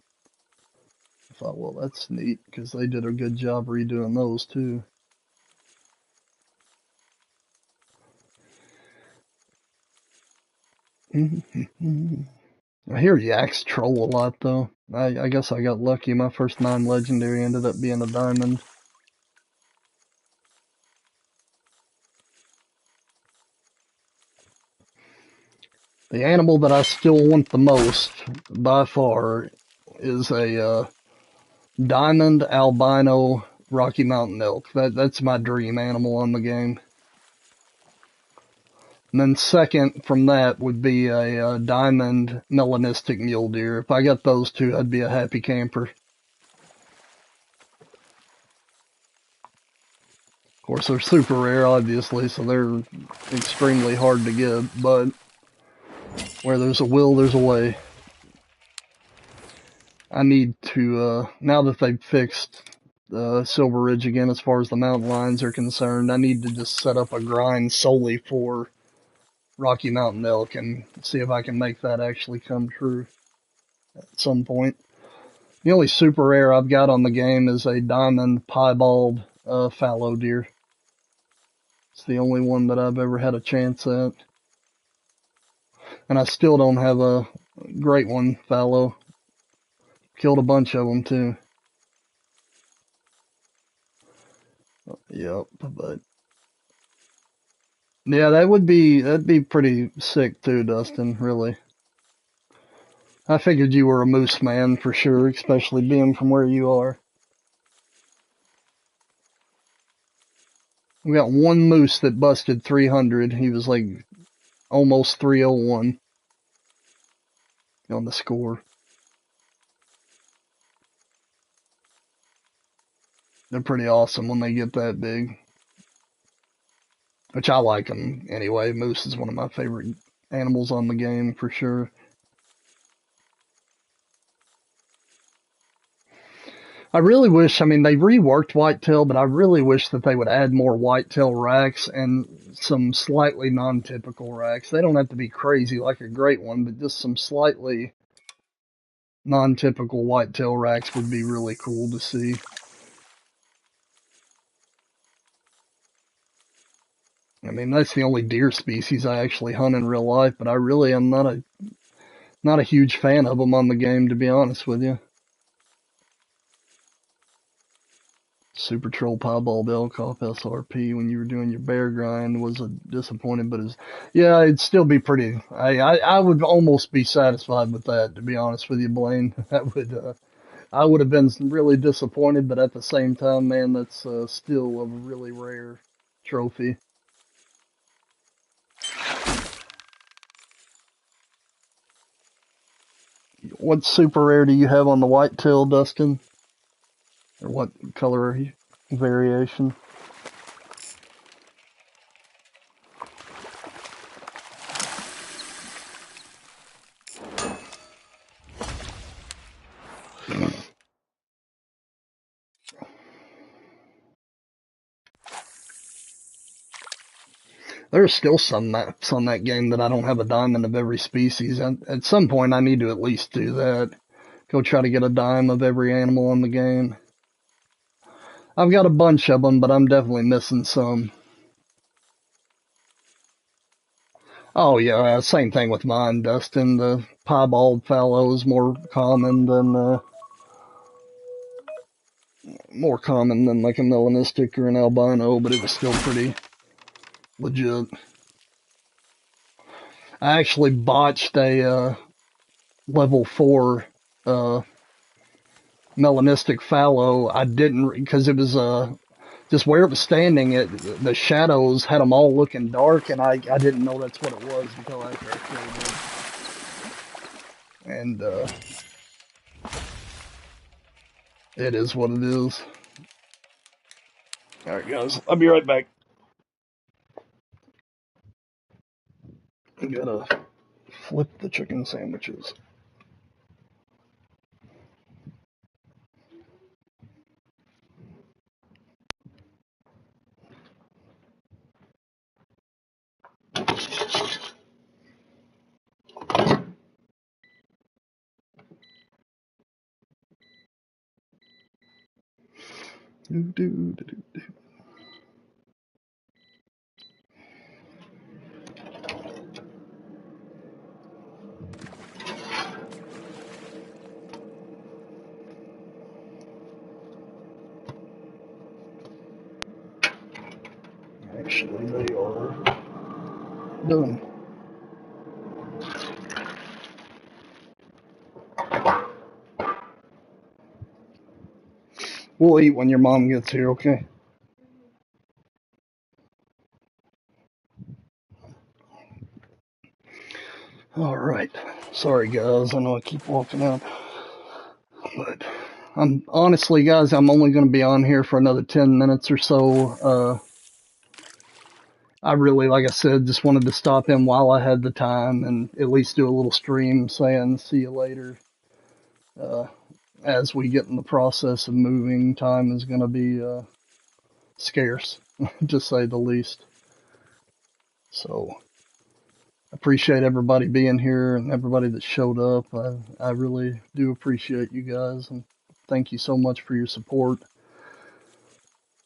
I thought, well, that's neat, because they did a good job redoing those, too. I hear yaks troll a lot, though. I guess I got lucky. My first non-legendary ended up being a diamond. The animal that I still want the most, by far, is a diamond albino Rocky Mountain elk. That's my dream animal on the game. And then second from that would be a diamond melanistic mule deer. If I got those two, I'd be a happy camper. Of course, they're super rare, obviously, so they're extremely hard to get, but where there's a will, there's a way. I need to, now that they've fixed Silver Ridge again as far as the mountain lions are concerned, I need to just set up a grind solely for Rocky Mountain elk and see if I can make that actually come true at some point. The only super rare I've got on the game is a diamond piebald fallow deer. It's the only one that I've ever had a chance at. And I still don't have a great one fallow. Killed a bunch of them too. Yep, but yeah, that'd be pretty sick too, Dustin, really. I figured you were a moose man for sure, especially being from where you are. We got one moose that busted 300. He was like almost 301 on the score. They're pretty awesome when they get that big. Which I like them anyway. Moose is one of my favorite animals on the game for sure. I really wish, I mean, they reworked whitetail, but I really wish that they would add more whitetail racks and some slightly non-typical racks. They don't have to be crazy like a great one, but just some slightly non-typical whitetail racks would be really cool to see. I mean, that's the only deer species I actually hunt in real life, but I really am not a huge fan of them on the game, to be honest with you. Super Troll Piebald Elk off SRP when you were doing your bear grind was a disappointing, but yeah, it'd still be pretty. I would almost be satisfied with that, to be honest with you, Blaine. That would I would have been really disappointed, but at the same time, man, that's still a really rare trophy. What super rare do you have on the whitetail, Dustin? Or what color are you? Variation? There's still some maps on that game that I don't have a diamond of every species. At some point, I need to at least do that. Go try to get a dime of every animal in the game. I've got a bunch of them, but I'm definitely missing some. Oh yeah, same thing with mine, Dustin. The piebald fallow is more common than like a melanistic or an albino, but it was still pretty legit. I actually botched a level 4 uh, melanistic fallow. I didn't, because it was just where it was standing, the shadows had them all looking dark, and I didn't know that's what it was until after I killed it. And it is what it is. All right, guys, I'll be right back. I gotta flip the chicken sandwiches. Do, do, do, do. Actually, they are done. We'll eat when your mom gets here, okay? Alright. Sorry, guys. I know I keep walking out. But I'm honestly, guys, I'm only going to be on here for another 10 minutes or so. I really, like I said, just wanted to stop in while I had the time and at least do a little stream saying see you later. As we get in the process of moving, time is going to be scarce, to say the least. So, appreciate everybody being here and everybody that showed up. I really do appreciate you guys, and thank you so much for your support.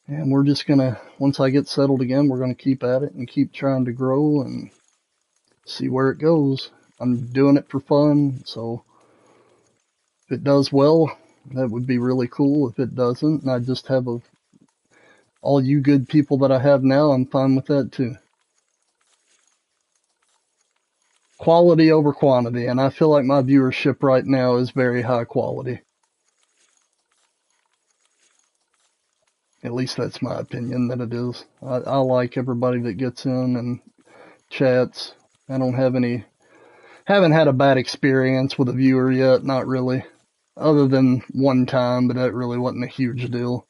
And we're just going to, once I get settled again, we're going to keep at it and keep trying to grow and see where it goes. I'm doing it for fun, so if it does well, that would be really cool. If it doesn't, and I just have all you good people that I have now, I'm fine with that too. Quality over quantity, and I feel like my viewership right now is very high quality. At least that's my opinion that it is. I like everybody that gets in and chats. I don't have haven't had a bad experience with a viewer yet, not really. Other than one time, but that really wasn't a huge deal.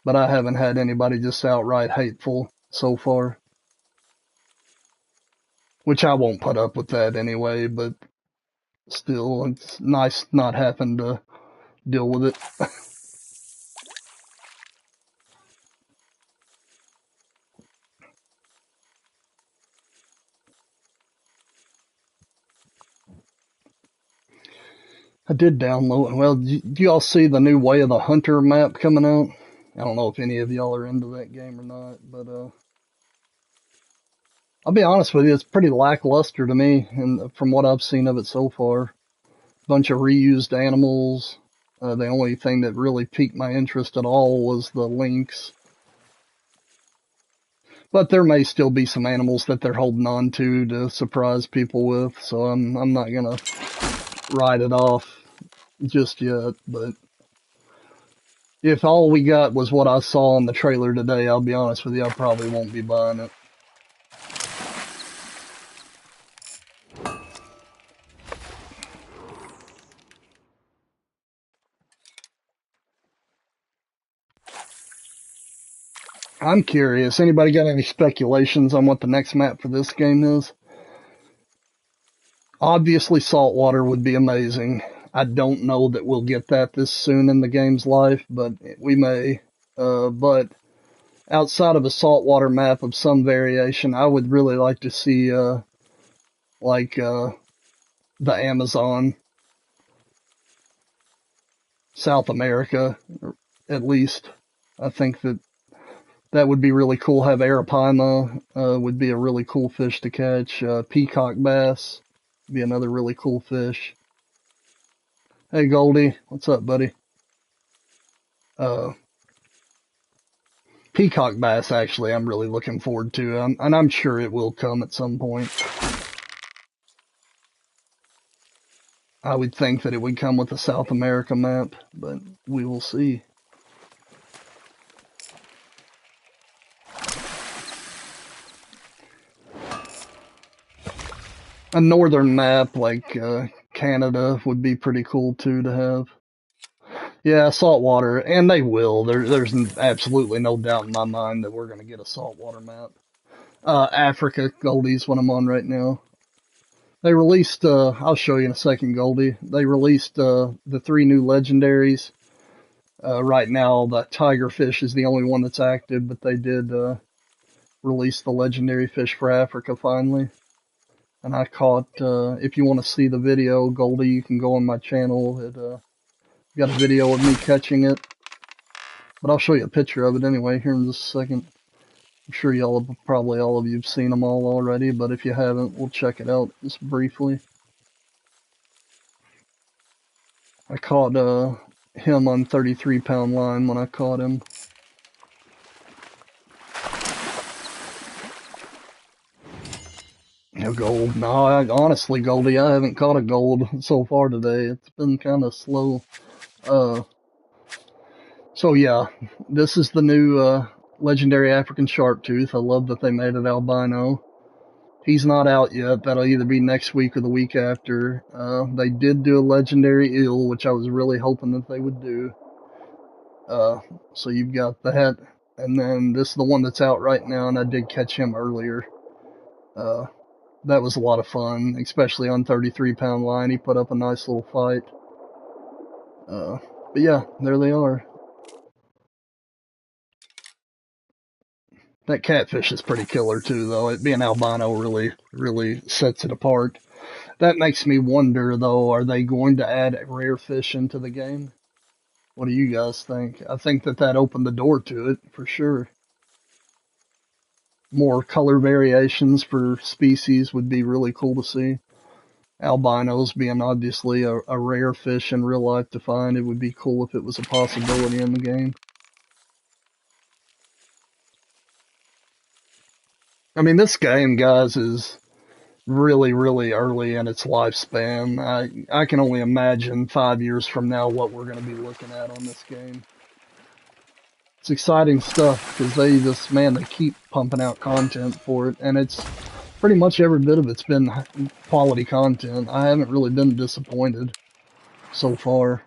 But I haven't had anybody just outright hateful so far. Which I won't put up with that anyway, but still, it's nice not having to deal with it. I did download. Well, do y'all see the new Way of the Hunter map coming out? I don't know if any of y'all are into that game or not, but I'll be honest with you, it's pretty lackluster to me, and from what I've seen of it so far. Bunch of reused animals. The only thing that really piqued my interest at all was the lynx. But there may still be some animals that they're holding on to surprise people with, so I'm not gonna write it off just yet. But if all we got was what I saw in the trailer today, I'll be honest with you, I probably won't be buying it. I'm curious, anybody got any speculations on what the next map for this game is? Obviously, saltwater would be amazing. I don't know that we'll get that this soon in the game's life, but we may. But outside of a saltwater map of some variation, I would really like to see, the Amazon, South America, at least. I think that would be really cool. Have Arapaima, would be a really cool fish to catch. Peacock bass would be another really cool fish. Hey Goldie, what's up, buddy? Peacock bass, actually, I'm really looking forward to, and I'm sure it will come at some point. I would think that it would come with a South America map, but we will see. A northern map like Canada would be pretty cool too to have. Yeah, saltwater, and they will. There's absolutely no doubt in my mind that we're going to get a saltwater map. Africa, Goldie's what I'm on right now. They released, I'll show you in a second, Goldie. They released the 3 new legendaries. Right now, the tigerfish is the only one that's active, but they did release the legendary fish for Africa finally. And I caught, if you want to see the video, Goldie, you can go on my channel. It got a video of me catching it. But I'll show you a picture of it anyway here in just a second. I'm sure probably all of you have seen them all already, but if you haven't, we'll check it out just briefly. I caught him on 33-pound line when I caught him. No gold. No, honestly, Goldie, I haven't caught a gold so far today. It's been kind of slow. So yeah, this is the new legendary African Sharptooth. I love that they made it albino. He's not out yet. That'll either be next week or the week after. They did do a legendary eel, which I was really hoping that they would do. So you've got that, and then this is the one that's out right now, and I did catch him earlier. Uh, that was a lot of fun, especially on 33-pound line. He put up a nice little fight. But yeah, there they are. That catfish is pretty killer too, though. It being albino really sets it apart. That makes me wonder, though, are they going to add rare fish into the game? What do you guys think? I think that opened the door to it, for sure. More color variations for species would be really cool to see. Albinos being obviously a rare fish in real life to find, it would be cool if it was a possibility in the game. I mean, this game, guys, is really early in its lifespan. I can only imagine 5 years from now what we're going to be looking at on this game. It's exciting stuff because they keep pumping out content for it, and it's pretty much every bit of it's been quality content. I haven't really been disappointed so far.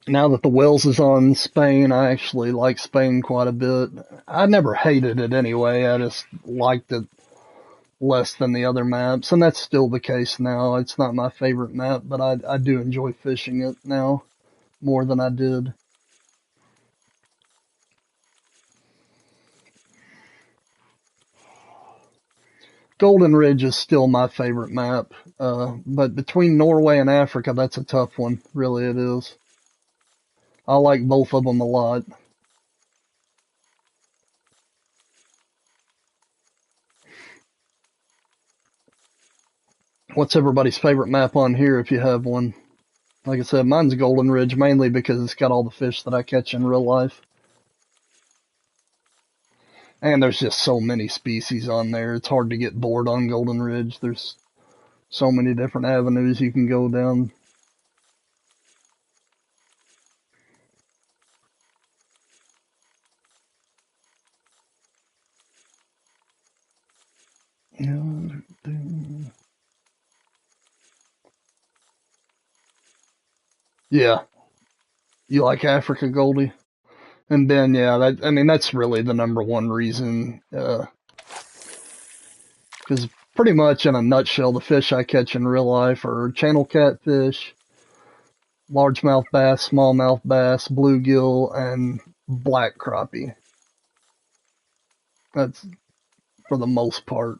Now that the Wells is on Spain, I actually like Spain quite a bit. I never hated it anyway. I just liked it less than the other maps, and that's still the case now. It's not my favorite map, but I do enjoy fishing it now more than I did. Golden Ridge is still my favorite map, but between Norway and Africa, that's a tough one. Really, it is. I like both of them a lot. What's everybody's favorite map on here if you have one? Like I said, mine's Golden Ridge mainly because it's got all the fish that I catch in real life. And there's just so many species on there. It's hard to get bored on Golden Ridge. There's so many different avenues you can go down. Yeah, you like Africa, Goldie? And Ben, yeah, I mean, that's really the number one reason. Because pretty much in a nutshell, the fish I catch in real life are channel catfish, largemouth bass, smallmouth bass, bluegill, and black crappie. That's for the most part.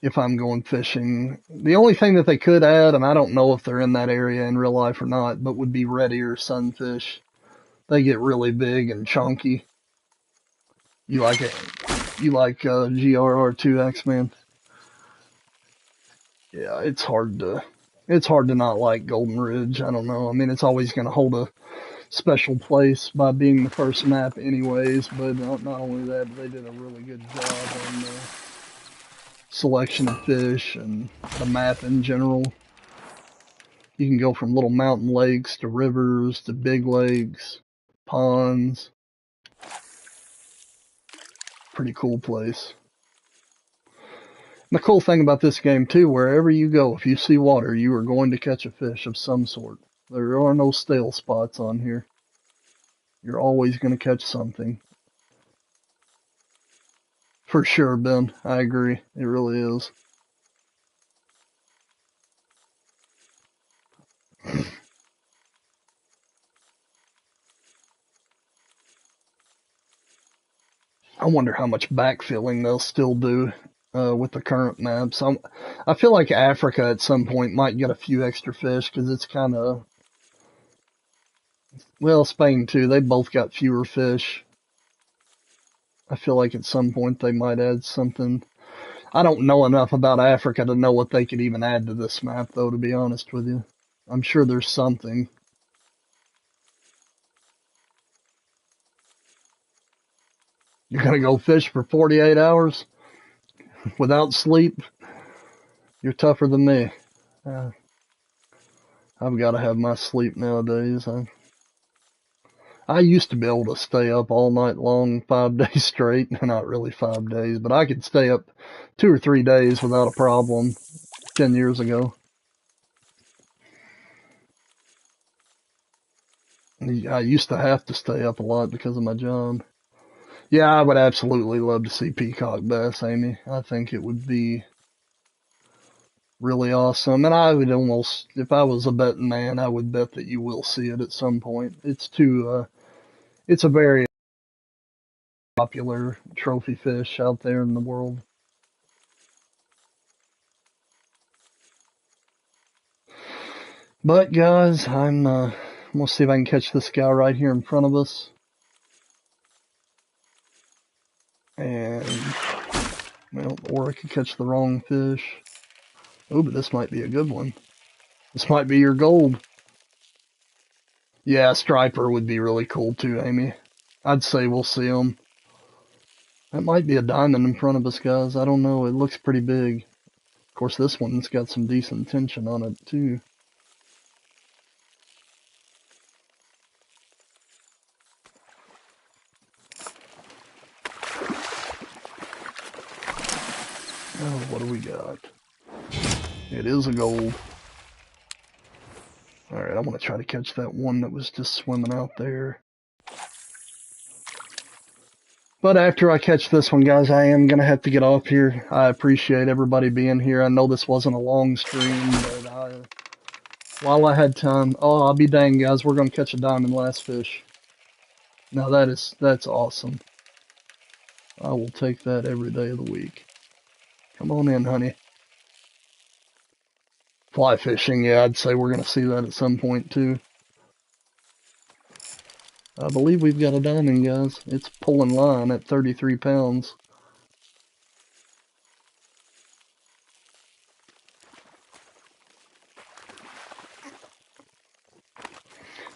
If I'm going fishing, the only thing that they could add, and I don't know if they're in that area in real life or not, but would be red ear sunfish. They get really big and chunky. You like it? You like GRR2X, man? Yeah, it's hard to not like Golden Ridge. I don't know. I mean, it's always going to hold a special place by being the first map anyways, but not only that, but they did a really good job on the selection of fish and the map in general. You can go from little mountain lakes to rivers to big lakes, ponds. Pretty cool place. And the cool thing about this game too, wherever you go, if you see water, you are going to catch a fish of some sort. There are no stale spots on here. You're always going to catch something. For sure, Ben. I agree. It really is. I wonder how much backfilling they'll still do with the current maps. I feel like Africa at some point might get a few extra fish because it's kind of, well, Spain too. They both got fewer fish. I feel like at some point they might add something. I don't know enough about Africa to know what they could even add to this map, though, to be honest with you. I'm sure there's something. You're gonna go fish for 48 hours without sleep? You're tougher than me. I've got to have my sleep nowadays. I used to be able to stay up all night long, 5 days straight. Not really 5 days, but I could stay up 2 or 3 days without a problem 10 years ago. I used to have to stay up a lot because of my job. Yeah, I would absolutely love to see peacock bass, Amy. I think it would be really awesome. And I would almost, if I was a betting man, I would bet that you will see it at some point. It's a very popular trophy fish out there in the world. But guys, I'm gonna see if I can catch this guy right here in front of us. And, well, or I could catch the wrong fish. Oh, but this might be a good one. This might be your gold. Yeah, striper would be really cool too, Amy. I'd say we'll see him. That might be a diamond in front of us, guys. I don't know. It looks pretty big. Of course, this one's got some decent tension on it too. Oh, what do we got? It is a gold. Alright, I'm going to try to catch that one that was just swimming out there. But after I catch this one, guys, I am going to have to get off here. I appreciate everybody being here. I know this wasn't a long stream, but while I had time... Oh, I'll be dang, guys. We're going to catch a diamond last fish. Now, that's awesome. I will take that every day of the week. Come on in, honey. Fly fishing, yeah, I'd say we're going to see that at some point, too. I believe we've got a diamond, guys. It's pulling line at 33 pounds.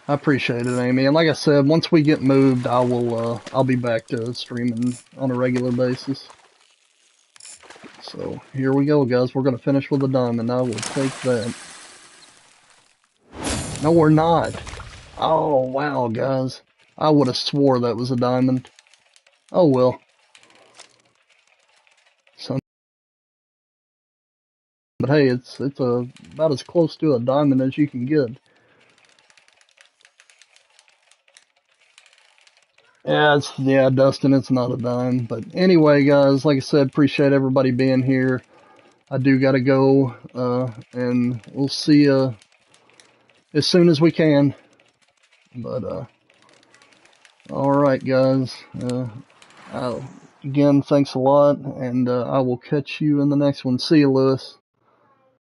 I appreciate it, Amy. And like I said, once we get moved, I'll be back to streaming on a regular basis. So, here we go, guys. We're going to finish with a diamond. I will take that. No, we're not. Oh, wow, guys. I would have swore that was a diamond. Oh, well. But hey, it's about as close to a diamond as you can get. Yeah, Dustin, it's not a dime. But anyway, guys, like I said, appreciate everybody being here. I do gotta go, and we'll see you as soon as we can. But alright, guys. Again, thanks a lot, and I will catch you in the next one. See you, Lewis.